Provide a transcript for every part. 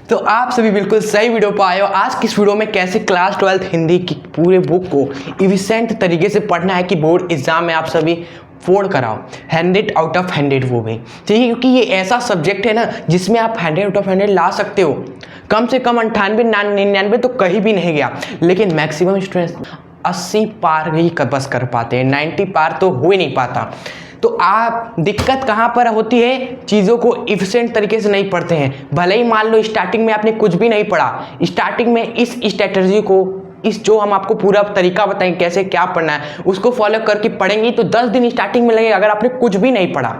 तो आप सभी बिल्कुल सही वीडियो पर आए हो। आज की इस वीडियो में कैसे क्लास 12 हिंदी की पूरे बुक को इफिशिएंट तरीके से पढ़ना है कि बोर्ड एग्जाम में आप सभी 4 कराओ 100 आउट ऑफ 100 वो भी ठीक है, क्योंकि ये ऐसा सब्जेक्ट है ना जिसमें आप 100 आउट ऑफ 100 ला सकते हो। कम से कम 98 99 तो कहीं भी नहीं गया, लेकिन मैक्सिमम स्टूडेंट्स 80 पार ही बस कर पाते हैं, 90 पार तो हो ही नहीं पाता। तो आप दिक्कत कहाँ पर होती है, चीज़ों को इफिशिएंट तरीके से नहीं पढ़ते हैं। भले ही मान लो स्टार्टिंग में आपने कुछ भी नहीं पढ़ा, स्टार्टिंग में इस स्ट्रेटजी को जो हम आपको पूरा तरीका बताएंगे कैसे क्या पढ़ना है उसको फॉलो करके पढ़ेंगे तो 10 दिन स्टार्टिंग में लगेगा अगर आपने कुछ भी नहीं पढ़ा,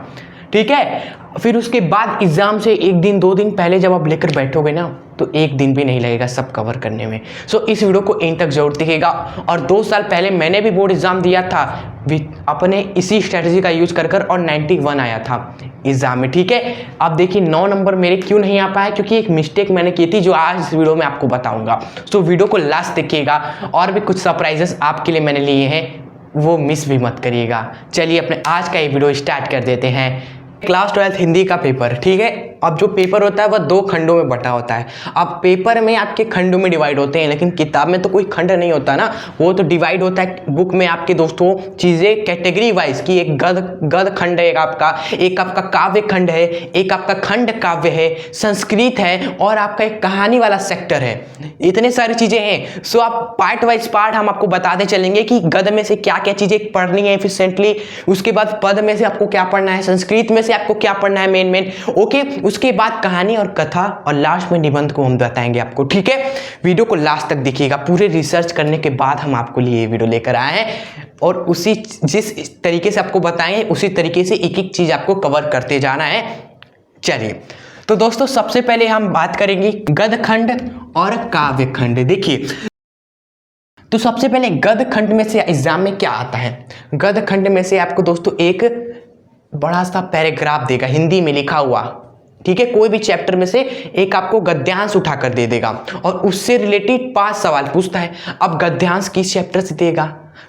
ठीक है। फिर उसके बाद एग्जाम से 1 दिन 2 दिन पहले जब आप लेकर बैठोगे ना तो 1 दिन भी नहीं लगेगा सब कवर करने में। सो इस वीडियो को एंड तक जरूर देखिएगा। और 2 साल पहले मैंने भी बोर्ड एग्जाम दिया था अपने इसी स्ट्रेटजी का यूज कर और 91 आया था एग्जाम में, ठीक है। अब देखिए 9 नंबर मेरे क्यों नहीं आ पाया, क्योंकि एक मिस्टेक मैंने की थी जो आज इस वीडियो में आपको बताऊंगा। सो वीडियो को लास्ट देखिएगा और भी कुछ सरप्राइजेस आपके लिए मैंने लिए हैं, वो मिस भी मत करिएगा। चलिए अपने आज का ये वीडियो स्टार्ट कर देते हैं। क्लास 12 हिंदी का पेपर, ठीक है। अब जो पेपर होता है वह 2 खंडों में बटा होता है। अब पेपर में आपके खंडों में डिवाइड होते हैं, लेकिन किताब में तो कोई खंड नहीं होता ना, वो तो डिवाइड होता है बुक में आपके दोस्तों चीज़ें कैटेगरी वाइज की। एक गद्य खंड है, एक आपका काव्य खंड है, एक आपका खंड काव्य है, संस्कृत है और आपका एक कहानी वाला सेक्टर है। इतने सारी चीज़ें हैं। सो आप पार्ट वाइज पार्ट हम आपको बताते चलेंगे कि गद्य में से क्या क्या चीज़ें पढ़नी है एफिशिएंटली, उसके बाद पद में से आपको क्या पढ़ना है, संस्कृत में से आपको क्या पढ़ना है मेन ओके। उसके बाद कहानी और कथा और लास्ट में निबंध को हम बताएंगे आपको, ठीक है। वीडियो को लास्ट तक देखिएगा। पूरे रिसर्च करने के बाद हम आपको लिए ये वीडियो लेकर आए हैं और उसी जिस तरीके से आपको बताएंगे उसी तरीके से एक एक चीज आपको कवर करते जाना है। चलिए तो दोस्तों सबसे पहले हम बात करेंगे गद्य खंड और काव्य खंड। देखिए तो सबसे पहले गद्य खंड में से एग्जाम में क्या आता है। गद्य खंड में से आपको दोस्तों एक बड़ा सा पैराग्राफ देगा हिंदी में लिखा हुआ, ठीक है। कोई भी चैप्टर में से एक आपको गद्यांश उठाकर दे देगा और उससे रिलेटेड 5 सवाल पूछता है। अब गद्यांश किस चैप्टर से देगा,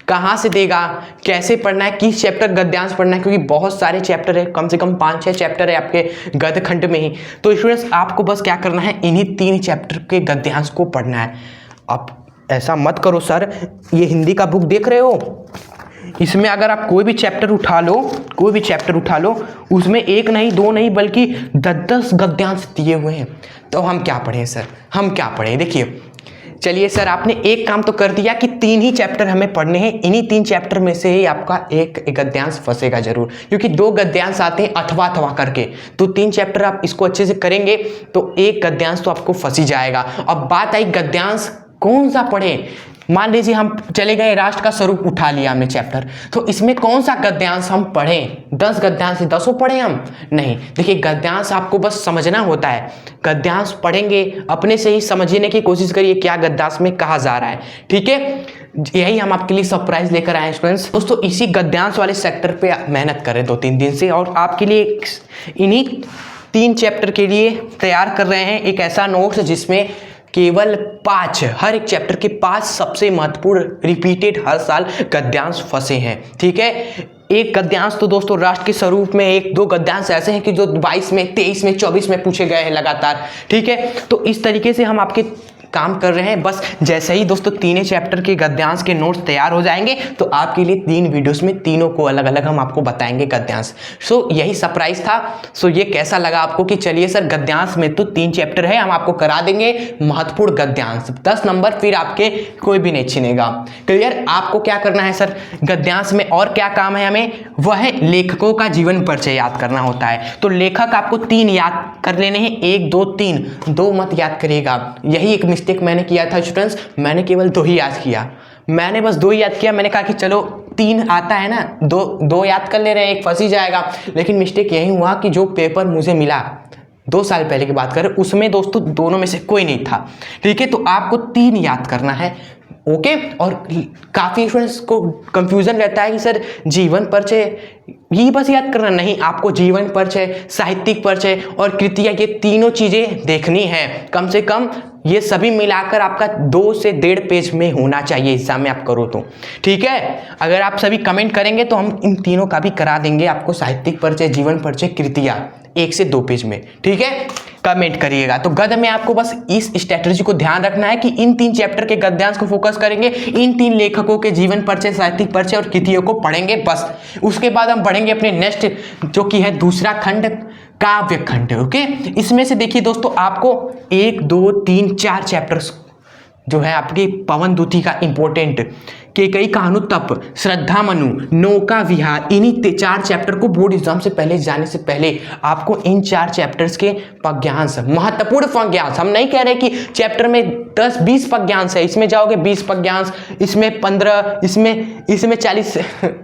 कहाँ से देगा, कैसे पढ़ना है, किस चैप्टर गद्यांश पढ़ना है, क्योंकि बहुत सारे चैप्टर है, कम से कम 5-6 चैप्टर है आपके गद्य खंड में ही। तो स्टूडेंट्स आपको बस क्या करना है, इन्हीं 3 चैप्टर के गद्यांश को पढ़ना है। अब ऐसा मत करो सर, ये हिंदी का बुक देख रहे हो, इसमें अगर आप कोई भी चैप्टर उठा लो उसमें 1 नहीं 2 नहीं बल्कि 10-10 गद्यांश दिए हुए हैं। तो हम क्या पढ़ें सर, हम क्या पढ़ें। देखिए चलिए सर, आपने एक काम तो कर दिया कि 3 ही चैप्टर हमें पढ़ने हैं, इन्हीं 3 चैप्टर में से ही आपका एक गद्यांश फंसेगा जरूर, क्योंकि 2 गद्यांश आते हैं अथवा करके। तो 3 चैप्टर आप इसको अच्छे से करेंगे तो एक गद्यांश तो आपको फंस ही जाएगा। अब बात आई गद्यांश कौन सा पढ़े। मान लीजिए हम चले गए राष्ट्र का स्वरूप उठा लिया हमने चैप्टर, तो इसमें कौन सा गद्यांश हम पढ़ें। 10 गद्यांश से 10 पढ़ें हम नहीं। देखिए गद्यांश आपको बस समझना होता है, गद्यांश पढ़ेंगे अपने से ही समझने की कोशिश करिए क्या गद्यांश में कहा जा रहा है, ठीक है। यही हम आपके लिए सरप्राइज लेकर आए स्टूडेंट्स। दोस्तों इसी गद्यांश वाले सेक्टर पे आप मेहनत कर रहे हैं 2-3 दिन से और आपके लिए इन्हीं 3 चैप्टर के लिए तैयार कर रहे हैं एक ऐसा नोट्स जिसमें केवल 5 हर एक चैप्टर के 5 सबसे महत्वपूर्ण रिपीटेड हर साल गद्यांश फंसे हैं, ठीक है। एक गद्यांश तो दोस्तों राष्ट्र के स्वरूप में, 1-2 गद्यांश ऐसे हैं कि जो 22 में 23 में 24 में पूछे गए हैं लगातार, ठीक है। तो इस तरीके से हम आपके काम कर रहे हैं। बस जैसे ही दोस्तों 3 चैप्टर के गद्यांश के नोट्स तैयार हो जाएंगे तो आपके लिए 3 वीडियोस में तीनों को अलग अलग हम आपको बताएंगे गद्यांश। सो यही सरप्राइज था। सो ये कैसा लगा आपको कि चलिए सर गद्यांश में तो 3 चैप्टर है, हम आपको करा देंगे महत्वपूर्ण गद्यांश, 10 नंबर फिर आपके कोई भी नहीं छीनेगा। क्लियर। आपको क्या करना है सर, गद्यांश में और क्या काम है हमें, वह है लेखकों का जीवन परिचय याद करना होता है। तो लेखक आपको 3 याद कर लेने हैं, 1 2 3, 2 मत याद करिएगा। यही एक मिस्टेक मैंने किया था स्टूडेंट्स, मैंने केवल 2 ही याद किया, मैंने बस 2 ही याद किया। मैंने कहा कि चलो 3 आता है ना, 2 याद कर ले रहे हैं, एक फंस ही जाएगा। लेकिन मिस्टेक यही हुआ कि जो पेपर मुझे मिला 2 साल पहले की बात करें उसमें दोस्तों दोनों में से कोई नहीं था, ठीक है। तो आपको 3 याद करना है, ओके। और काफ़ी स्टूडेंट्स को कंफ्यूजन रहता है कि सर जीवन परिचय ही बस याद करना, नहीं, आपको जीवन परिचय, साहित्यिक परिचय और कृतियाँ ये तीनों चीज़ें देखनी है। कम से कम ये सभी मिलाकर आपका 2 से 1.5 पेज में होना चाहिए एग्जाम में आप करो तो, ठीक है। अगर आप सभी कमेंट करेंगे तो हम इन तीनों का भी करा देंगे आपको, साहित्यिक परिचय, जीवन परिचय, कृतियाँ, 1 से 2 पेज में, ठीक है, कमेंट करिएगा। तो गद्य में आपको बस इस स्ट्रेटजी को ध्यान रखना है कि इन 3 चैप्टर के गद्यांश को फोकस करेंगे, इन 3 लेखकों के जीवन परिचय, साहित्यिक परिचय और कृतियों को पढ़ेंगे बस। उसके बाद हम बढ़ेंगे अपने नेक्स्ट जो कि है दूसरा खंड, काव्य खंड। ओके, इसमें से देखिए दोस्तों, आपको 1 2 3 4 चैप्टर्स जो है आपके पवन दूती का इंपॉर्टेंट, केकई कान्हू तप, श्रद्धा मनु, नौका विहार, इन्हीं 4 चैप्टर को बोर्ड एग्जाम से पहले जाने से पहले आपको इन 4 चैप्टर्स के पद्यांश, महत्वपूर्ण पद्यांश, हम नहीं कह रहे कि चैप्टर में 10-20 पद्यांश है, इसमें जाओगे 20 पद्यांश, इसमें 15, इसमें 40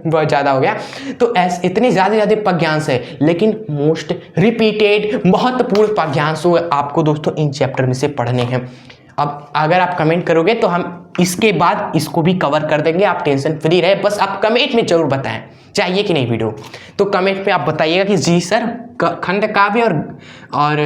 बहुत ज़्यादा हो गया, तो ऐसे इतने ज़्यादा पद्यांश है, लेकिन मोस्ट रिपीटेड महत्वपूर्ण पद्यांश आपको दोस्तों इन चैप्टर में से पढ़ने हैं। अब अगर आप कमेंट करोगे तो हम इसके बाद इसको भी कवर कर देंगे, आप टेंशन फ्री रहे, बस आप कमेंट में जरूर बताएं चाहिए कि नहीं वीडियो। तो कमेंट पे आप बताइएगा कि जी सर खंड काव्य और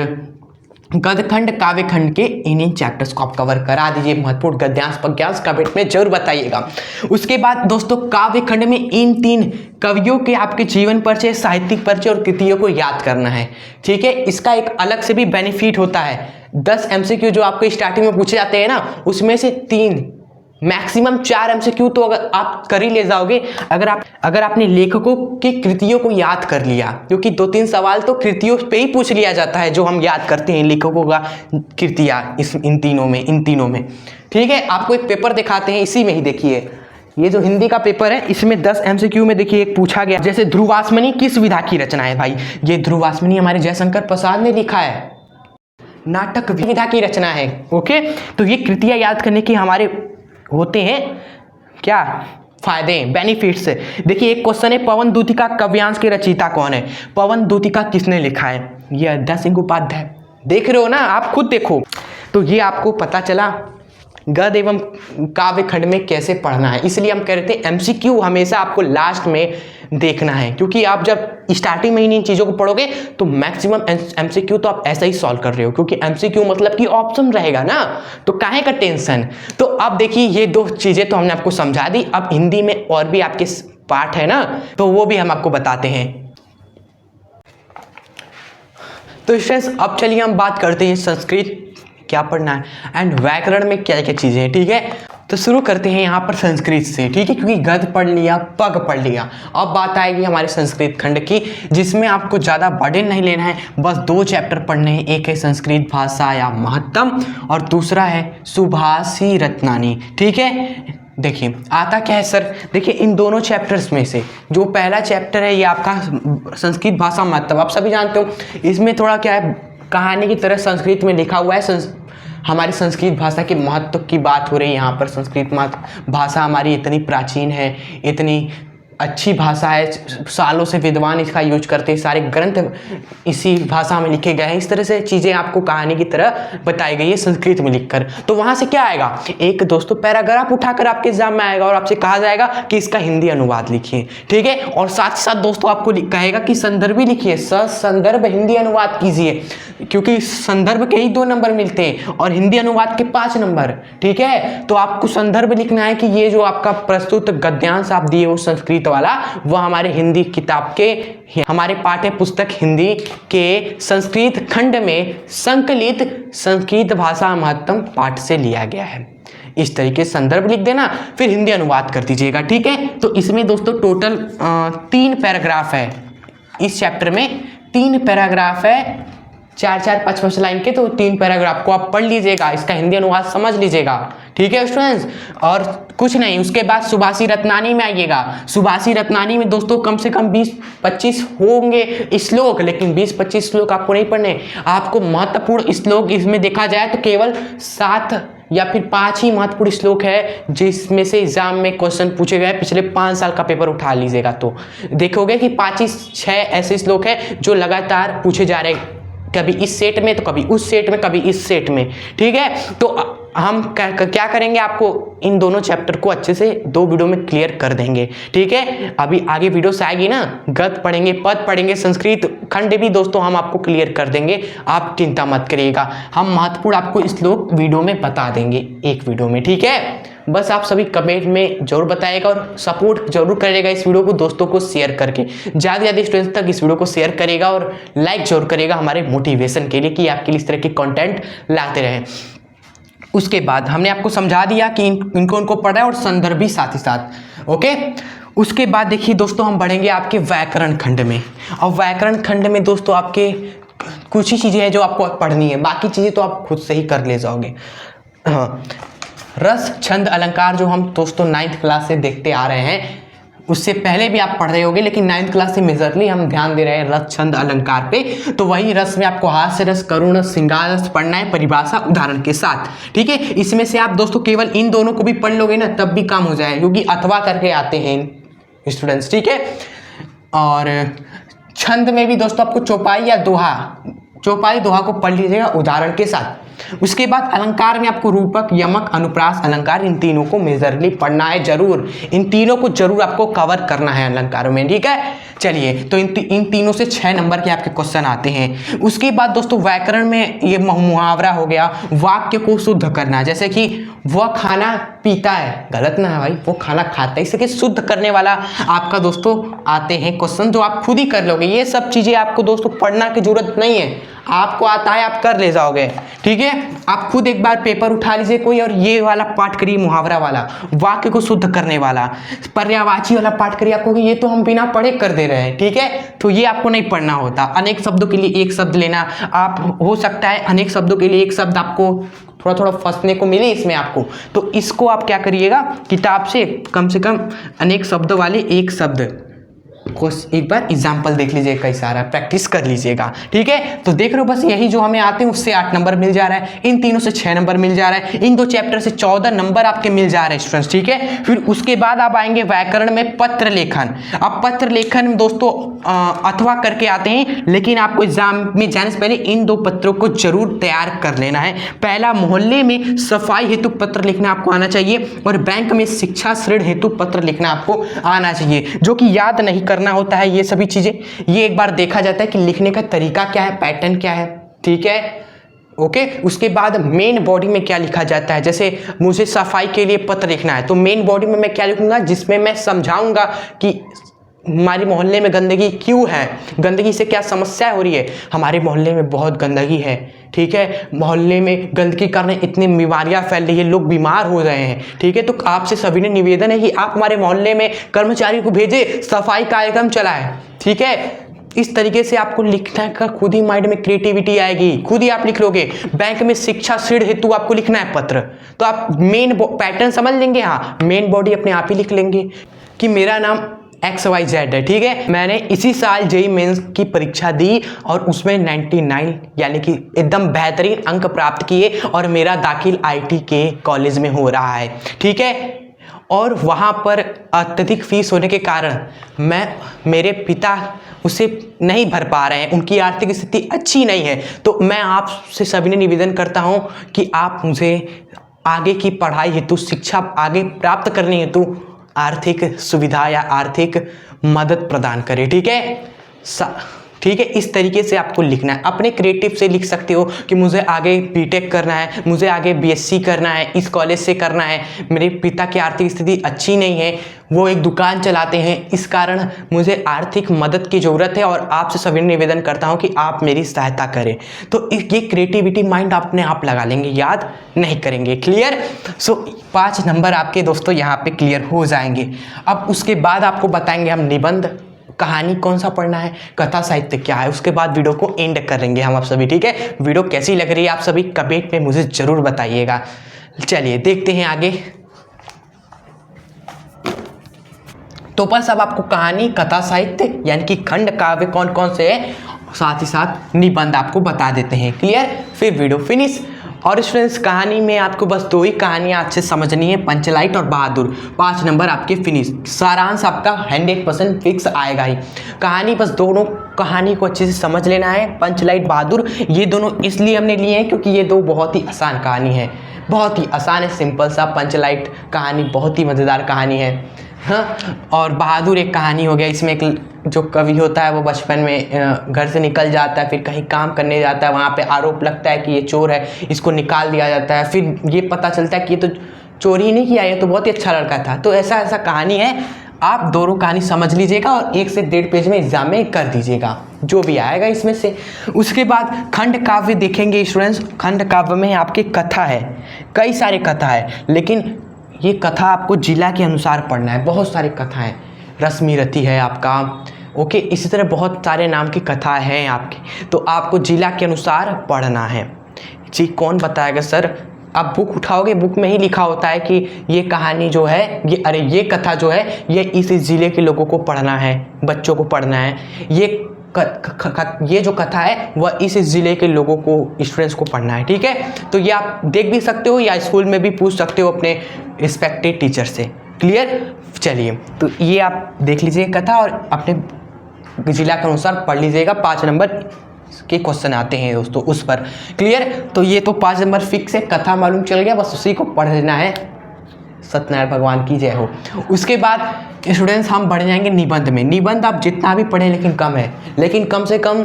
गद्य खंड काव्य खंड के इन चैप्टर्स को आप कवर करा दीजिए, महत्वपूर्ण गद्यांश पद्यांश कमेंट में जरूर बताइएगा। उसके बाद दोस्तों काव्य खंड में इन 3 कवियों के आपके जीवन परिचय, साहित्यिक परिचय और कृतियों को याद करना है, ठीक है। इसका एक अलग से भी बेनिफिट होता है, 10 MCQ जो आपको स्टार्टिंग में पूछे जाते हैं ना, उसमें से 3 मैक्सिमम 4 MCQ तो अगर आप कर ही ले जाओगे, अगर आपने लेखकों की कृतियों को याद कर लिया, क्योंकि 2-3 सवाल तो कृतियों पे ही पूछ लिया जाता है जो हम याद करते हैं लेखकों का कृतियाँ इन तीनों में, ठीक है। आपको एक पेपर दिखाते हैं, इसी में ही देखिए, ये जो हिंदी का पेपर है इसमें 10 MCQ में देखिए एक पूछा गया, जैसे ध्रुवास्मनी किस विधा की रचना है भाई, ये ध्रुवास्मनी हमारे जयशंकर प्रसाद ने लिखा है, नाटक विधा की रचना है। ओके, तो ये कृतियाँ याद करने की हमारे होते हैं क्या फायदे, बेनिफिट्स। देखिए एक क्वेश्चन है, पवन दूतिका काव्यांश के रचयिता कौन है, पवन दूतिका किसने लिखा है, ये अद्या सिंह उपाध्याय, देख रहे हो ना, आप खुद देखो। तो ये आपको पता चला गद्य एवं काव्य खंड में कैसे पढ़ना है, इसलिए हम कह रहे थे MCQ हमेशा आपको लास्ट में देखना है, क्योंकि आप जब स्टार्टिंग में इन चीज़ों को पढ़ोगे तो मैक्सिमम MCQ तो आप ऐसा ही सॉल्व कर रहे हो, क्योंकि MCQ मतलब कि ऑप्शन रहेगा ना, तो काहे का टेंशन। तो अब देखिए ये 2 चीज़ें तो हमने आपको समझा दी, अब हिंदी में और भी आपके पार्ट है ना, तो वो भी हम आपको बताते हैं। तो स्टूडेंट्स अब चलिए हम बात करते हैं संस्कृत क्या पढ़ना है एंड व्याकरण में क्या क्या चीज़ें हैं, ठीक है। तो शुरू करते हैं यहाँ पर संस्कृत से, ठीक है, क्योंकि गद्य पढ़ लिया, पग पढ़ लिया, अब बात आएगी हमारे संस्कृत खंड की, जिसमें आपको ज़्यादा बर्डन नहीं लेना है, बस 2 चैप्टर पढ़ने हैं, एक है संस्कृत भाषा या महत्तम और दूसरा है सुभाषी रत्नानी, ठीक है। देखिए आता क्या है सर, देखिए इन दोनों चैप्टर्स में से जो पहला चैप्टर है ये आपका संस्कृत भाषा महत्तम, आप सभी जानते हो, इसमें थोड़ा क्या है, कहानी की तरह संस्कृत में लिखा हुआ है, हमारी संस्कृत भाषा के महत्व की बात हो रही है यहाँ पर। संस्कृत भाषा हमारी इतनी प्राचीन है, इतनी अच्छी भाषा है, सालों से विद्वान इसका यूज करते हैं, सारे ग्रंथ इसी भाषा में लिखे गए हैं, इस तरह से चीज़ें आपको कहानी की तरह बताई गई है संस्कृत में लिखकर। तो वहाँ से क्या आएगा, एक दोस्तों पैराग्राफ उठाकर आपके एग्जाम में आएगा और आपसे कहा जाएगा कि इसका हिंदी अनुवाद लिखिए, ठीक है। और साथ ही साथ दोस्तों आपको कहेगा कि संदर्भ लिखिए, संदर्भ हिंदी अनुवाद कीजिए, क्योंकि संदर्भ के ही 2 नंबर मिलते हैं और हिंदी अनुवाद के 5 नंबर, ठीक है। तो आपको संदर्भ लिखना है कि ये जो आपका प्रस्तुत गद्यांश आप दिए हो संस्कृत वाला, वह हमारे हिंदी किताब के, हमारे पाठ्य पुस्तक हिंदी के संस्कृत खंड में संकलित संस्कृत भाषा महत्तम पाठ से लिया गया है। इस तरीके से संदर्भ लिख देना, फिर हिंदी अनुवाद कर दीजिएगा, ठीक है। तो इसमें दोस्तों टोटल 3 पैराग्राफ है, इस चैप्टर में 3 पैराग्राफ है, 4-4, 5-5 लाइन के, तो 3 पैराग्राफ को आप पढ़ लीजिएगा, इसका हिंदी अनुवाद समझ लीजिएगा, ठीक है स्टूडेंट्स। और कुछ नहीं, उसके बाद सुभाषी रत्नानी में आइएगा। सुभाषी रत्नानी में दोस्तों कम से कम 20-25 होंगे श्लोक, लेकिन 20-25 श्लोक आपको नहीं पढ़ने, आपको महत्वपूर्ण श्लोक इसमें देखा जाए तो केवल 7 या फिर 5 ही महत्वपूर्ण श्लोक है, जिसमें से एग्जाम में क्वेश्चन पूछे गए, पिछले 5 साल का पेपर उठा लीजिएगा तो देखोगे कि 5-6 ऐसे श्लोक है जो लगातार पूछे जा रहे हैं, कभी इस सेट में तो कभी उस सेट में, कभी इस सेट में, ठीक है। तो हम क्या करेंगे, आपको इन दोनों चैप्टर को अच्छे से 2 वीडियो में क्लियर कर देंगे, ठीक है। अभी आगे वीडियो से आएगी ना, गद्य पढ़ेंगे, पद पढ़ेंगे, संस्कृत खंड भी दोस्तों हम आपको क्लियर कर देंगे, आप चिंता मत करिएगा, हम महत्वपूर्ण आपको श्लोक वीडियो में बता देंगे एक वीडियो में, ठीक है। बस आप सभी कमेंट में जरूर बताइएगा और सपोर्ट जरूर करिएगा इस वीडियो को दोस्तों को शेयर करके, ज़्यादा से ज़्यादा स्टूडेंट्स तक इस वीडियो को शेयर करेगा और लाइक जरूर करेगा हमारे मोटिवेशन के लिए कि आपके लिए इस तरह की कंटेंट लाते रहें। उसके बाद हमने आपको समझा दिया कि इनको पढ़ा है और संदर्भ भी साथ ही साथ। ओके, उसके बाद देखिए दोस्तों हम बढ़ेंगे आपके व्याकरण खंड में। और व्याकरण खंड में दोस्तों आपके कुछ ही चीज़ें हैं जो आपको पढ़नी है, बाकी चीज़ें तो आप खुद से ही कर ले जाओगे। हाँ, रस छंद अलंकार जो हम दोस्तों 9th क्लास से देखते आ रहे हैं, उससे पहले भी आप पढ़ रहे होगे, लेकिन 9th क्लास से मेजरली हम ध्यान दे रहे हैं रस छंद अलंकार पे। तो वही रस में आपको हास्य रस, करुण रस, श्रृंगार रस पढ़ना है परिभाषा उदाहरण के साथ। ठीक है, इसमें से आप दोस्तों केवल इन दोनों को भी पढ़ लोगे ना तब भी काम हो जाए, क्योंकि अथवा करके आते हैं स्टूडेंट्स। ठीक है, और छंद में भी दोस्तों आपको चौपाई या दोहा, चौपाई दोहा को पढ़ लीजिएगा उदाहरण के साथ। उसके बाद अलंकार में आपको रूपक, यमक, अनुप्रास, अलंकार, इन तीनों को मेजरली पढ़ना है जरूर। इन तीनों को जरूर आपको कवर करना है अलंकारों में। ठीक है, चलिए तो इन तीनों से 6 नंबर के आपके क्वेश्चन आते हैं। उसके बाद दोस्तों व्याकरण में ये मुहावरा हो गया, वाक्य को शुद्ध करना, जैसे कि वह खाना पीता है, गलत ना है भाई, वो खाना खाता है, इसके शुद्ध करने वाला आपका दोस्तों आते हैं क्वेश्चन जो आप खुद ही कर लोगे। ये सब चीज़ें आपको दोस्तों पढ़ना की जरूरत नहीं है, आपको आता है आप कर ले जाओगे। ठीक है, आप खुद एक बार पेपर उठा लीजिए कोई और ये वाला पाठ करिए, मुहावरा वाला, वाक्य को शुद्ध करने वाला, पर्यायवाची वाला पाठ करिए। आपको ये तो हम बिना पढ़े कर दे रहे हैं। ठीक है, तो ये आपको नहीं पढ़ना होता। अनेक शब्दों के लिए एक शब्द लेना, आप हो सकता है अनेक शब्दों के लिए एक शब्द आपको थोड़ा थोड़ा फंसने को मिले इसमें आपको, तो इसको आप क्या करिएगा, किताब से कम अनेक शब्दों वाले एक शब्द को एक बार एग्जाम्पल देख लीजिएगा, कई सारा प्रैक्टिस कर लीजिएगा। ठीक है, तो देख रहे हो बस यही जो हमें आते हैं उससे 8 नंबर मिल जा रहा है, इन तीनों से 6 नंबर मिल जा रहा है, इन 2 चैप्टर से 14 नंबर आपके मिल जा रहे हैं स्टूडेंट्स। ठीक है, फिर उसके बाद आप आएंगे व्याकरण में पत्र लेखन। अब पत्र लेखन में दोस्तों अथवा करके आते हैं, लेकिन आपको एग्जाम में जाने से पहले इन 2 पत्रों को जरूर तैयार कर लेना है। पहला, मोहल्ले में सफाई हेतु पत्र लिखना आपको आना चाहिए, और बैंक में शिक्षा ऋण हेतु पत्र लिखना आपको आना चाहिए, जो कि याद नहीं करना होता है ये सभी चीजें। ये एक बार देखा जाता है कि लिखने का तरीका क्या है, पैटर्न क्या है। ठीक है, ओके। उसके बाद मेन बॉडी में क्या लिखा जाता है, जैसे मुझे सफाई के लिए पत्र लिखना है तो मेन बॉडी में मैं क्या लिखूंगा, जिसमें मैं समझाऊंगा कि हमारे मोहल्ले में गंदगी क्यों है, गंदगी से क्या समस्या हो रही है। हमारे मोहल्ले में बहुत गंदगी है, ठीक है, मोहल्ले में गंदगी करने इतनी बीमारियां फैल रही है, लोग बीमार हो रहे हैं। ठीक है, तो आपसे सभी ने निवेदन है कि आप हमारे मोहल्ले में कर्मचारी को भेजे, सफाई कार्यक्रम चलाएं। ठीक है, इस तरीके से आपको लिखने का खुद ही माइंड में क्रिएटिविटी आएगी, खुद ही आप लिख लोगे। बैंक में शिक्षा ऋण हेतु आपको लिखना है पत्र, तो आप मेन पैटर्न समझ लेंगे। हाँ, मेन बॉडी अपने आप ही लिख लेंगे कि मेरा नाम XYZ है। ठीक है, मैंने इसी साल जेईई मेंस की परीक्षा दी और उसमें 99 यानी कि एकदम बेहतरीन अंक प्राप्त किए, और मेरा दाखिल IT के कॉलेज में हो रहा है। ठीक है, और वहाँ पर अत्यधिक फीस होने के कारण मेरे पिता उसे नहीं भर पा रहे हैं, उनकी आर्थिक स्थिति अच्छी नहीं है। तो मैं आपसे सभी ने निवेदन करता हूँ कि आप मुझे आगे की पढ़ाई हेतु, शिक्षा आगे प्राप्त करने हेतु आर्थिक सुविधा या आर्थिक मदद प्रदान करें। ठीक है, ठीक है, इस तरीके से आपको लिखना है। अपने क्रिएटिव से लिख सकते हो कि मुझे आगे बीटेक करना है, मुझे आगे BSc करना है, इस कॉलेज से करना है, मेरे पिता की आर्थिक स्थिति अच्छी नहीं है, वो एक दुकान चलाते हैं, इस कारण मुझे आर्थिक मदद की ज़रूरत है, और आपसे सभी निवेदन करता हूं कि आप मेरी सहायता करें। तो ये क्रिएटिविटी माइंड अपने आप लगा लेंगे, याद नहीं करेंगे। क्लियर? सो 5 नंबर आपके दोस्तों यहाँ पे क्लियर हो जाएंगे। अब उसके बाद आपको बताएंगे हम निबंध, कहानी कौन सा पढ़ना है, कथा साहित्य क्या है, उसके बाद वीडियो को एंड करेंगे हम आप सभी। ठीक है, वीडियो कैसी लग रही है आप सभी कमेंट में मुझे जरूर बताइएगा। चलिए देखते हैं आगे। तो बस अब आपको कहानी, कथा साहित्य यानी कि खंड काव्य कौन कौन से है, साथ ही साथ निबंध आपको बता देते हैं। क्लियर? फिर वीडियो फिनिश। और स्टूडेंट्स, कहानी में आपको बस 2 ही कहानियाँ अच्छे समझनी है, पंचलाइट और बहादुर। 5 नंबर आपके फिनिश। सारांश आपका 100% फिक्स आएगा ही। कहानी बस दोनों कहानी को अच्छे से समझ लेना है। पंचलाइट, बहादुर, ये दोनों इसलिए हमने लिए हैं क्योंकि ये 2 बहुत ही आसान कहानी है, बहुत ही आसान है, सिंपल सा। पंचलाइट कहानी बहुत ही मज़ेदार कहानी है, हाँ। और बहादुर एक कहानी हो गया, इसमें एक जो कवि होता है वो बचपन में घर से निकल जाता है, फिर कहीं काम करने जाता है, वहाँ पे आरोप लगता है कि ये चोर है, इसको निकाल दिया जाता है। फिर ये पता चलता है कि ये तो चोरी नहीं किया, ये तो बहुत ही अच्छा लड़का था। तो ऐसा ऐसा कहानी है, आप दोनों कहानी समझ लीजिएगा और 1 से 1.5 पेज में एग्जाम में कर दीजिएगा जो भी आएगा इसमें से। उसके बाद खंड काव्य देखेंगे स्टूडेंट्स। खंड काव्य में आपकी कथा है, कई सारे कथा है, लेकिन ये कथा आपको जिला के अनुसार पढ़ना है। बहुत सारी कथा है, रश्मि रति है आपका, ओके, इसी तरह बहुत सारे नाम की कथा हैं आपकी, तो आपको जिला के अनुसार पढ़ना है। जी कौन बताएगा सर? आप बुक उठाओगे, बुक में ही लिखा होता है कि ये कहानी जो है ये कथा जो है ये इस ज़िले के लोगों को पढ़ना है, बच्चों को पढ़ना है। ये जो कथा है वह इस ज़िले के लोगों को, स्टूडेंट्स को पढ़ना है, ठीक है। तो ये आप देख भी सकते हो या स्कूल में भी पूछ सकते हो अपने रिस्पेक्टेड टीचर से। क्लियर? चलिए, तो ये आप देख लीजिए कथा और अपने जिला के अनुसार पढ़ लीजिएगा। 5 नंबर के क्वेश्चन आते हैं दोस्तों उस पर। क्लियर? तो ये तो 5 नंबर फिक्स है, कथा मालूम चल गया, बस उसी को पढ़ लेना है। सत्यनारायण भगवान की जय हो। उसके बाद स्टूडेंट्स हम बढ़ जाएंगे निबंध में। निबंध आप जितना भी पढ़ें लेकिन कम है, लेकिन कम से कम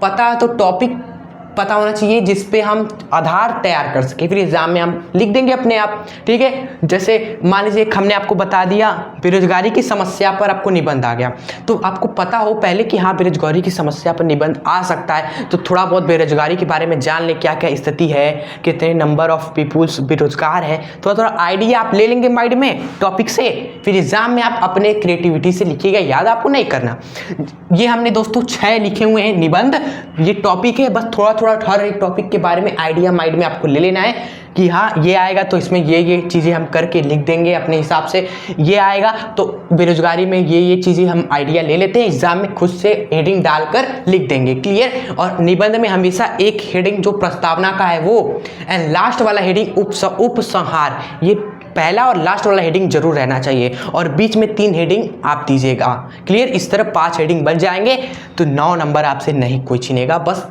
पता तो टॉपिक पता होना चाहिए जिस पे हम आधार तैयार कर सके, फिर एग्जाम में हम लिख देंगे अपने आप, ठीक है। जैसे मान लीजिए हमने आपको बता दिया बेरोजगारी की समस्या पर आपको निबंध आ गया, तो आपको पता हो पहले कि हाँ बेरोजगारी की समस्या पर निबंध आ सकता है, तो थोड़ा बहुत बेरोजगारी के बारे में जान ले, क्या क्या स्थिति है, कितने नंबर ऑफ पीपुल्स बेरोजगार है, थोड़ा थोड़ा आइडिया आप ले लेंगे माइंड में टॉपिक से, फिर एग्जाम में आप अपने क्रिएटिविटी से लिखिएगा। याद आपको नहीं करना। ये हमने दोस्तों 6 लिखे हुए हैं निबंध, ये टॉपिक है, बस थोड़ा थोड़ा हर एक टॉपिक के बारे में आइडिया माइंड में आपको ले लेना है कि हाँ ये आएगा तो इसमें ये चीज़ें हम करके लिख देंगे अपने हिसाब से, ये आएगा तो बेरोजगारी में ये चीज़ें हम आइडिया ले लेते हैं, एग्जाम में खुद से हेडिंग डालकर लिख देंगे। क्लियर? और निबंध में हमेशा एक हेडिंग जो प्रस्तावना का है वो, एंड लास्ट वाला हेडिंग उपसंहार, ये पहला और लास्ट वाला हेडिंग जरूर रहना चाहिए, और बीच में 3 हेडिंग आप दीजिएगा। क्लियर? इस तरह 5 हेडिंग बन जाएंगे तो 9 नंबर आपसे नहीं कोई छीनेगा। बस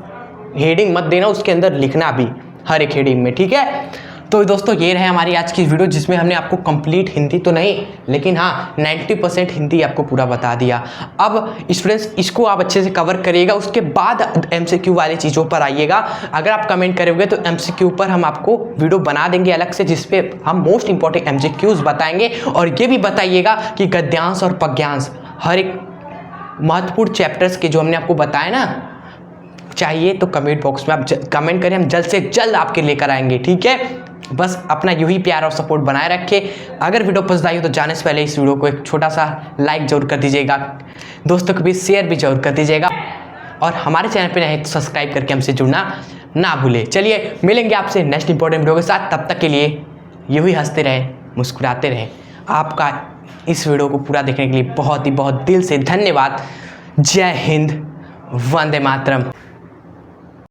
हेडिंग मत देना, उसके अंदर लिखना भी हर एक हेडिंग में, ठीक है। तो दोस्तों ये रहे हमारी आज की वीडियो, जिसमें हमने आपको कंप्लीट हिंदी तो नहीं लेकिन हाँ 90% हिंदी आपको पूरा बता दिया। अब स्टूडेंट्स इसको आप अच्छे से कवर करिएगा, उसके बाद MCQ वाली चीज़ों पर आइएगा। अगर आप कमेंट करोगे तो MCQ पर हम आपको वीडियो बना देंगे अलग से, जिसपे हम मोस्ट इंपॉर्टेंट MCQs बताएंगे, और ये भी बताइएगा कि गद्यांश और पद्यांश हर एक महत्वपूर्ण चैप्टर्स के जो हमने आपको बताए ना, चाहिए तो कमेंट बॉक्स में आप कमेंट करें, हम जल्द से जल्द आपके लेकर आएंगे, ठीक है। बस अपना यूं ही प्यार और सपोर्ट बनाए रखें। अगर वीडियो पसंद आई हो तो जाने से पहले इस वीडियो को एक छोटा सा लाइक जरूर कर दीजिएगा, दोस्तों को भी शेयर भी जरूर कर दीजिएगा, और हमारे चैनल पे नए तो सब्सक्राइब करके हमसे जुड़ना ना भूलें। चलिए मिलेंगे आपसे नेक्स्ट इंपॉर्टेंट वीडियो के साथ, तब तक के लिए यूं ही हंसते रहें, मुस्कुराते रहें। आपका इस वीडियो को पूरा देखने के लिए बहुत ही बहुत दिल से धन्यवाद। जय हिंद, वंदे मातरम।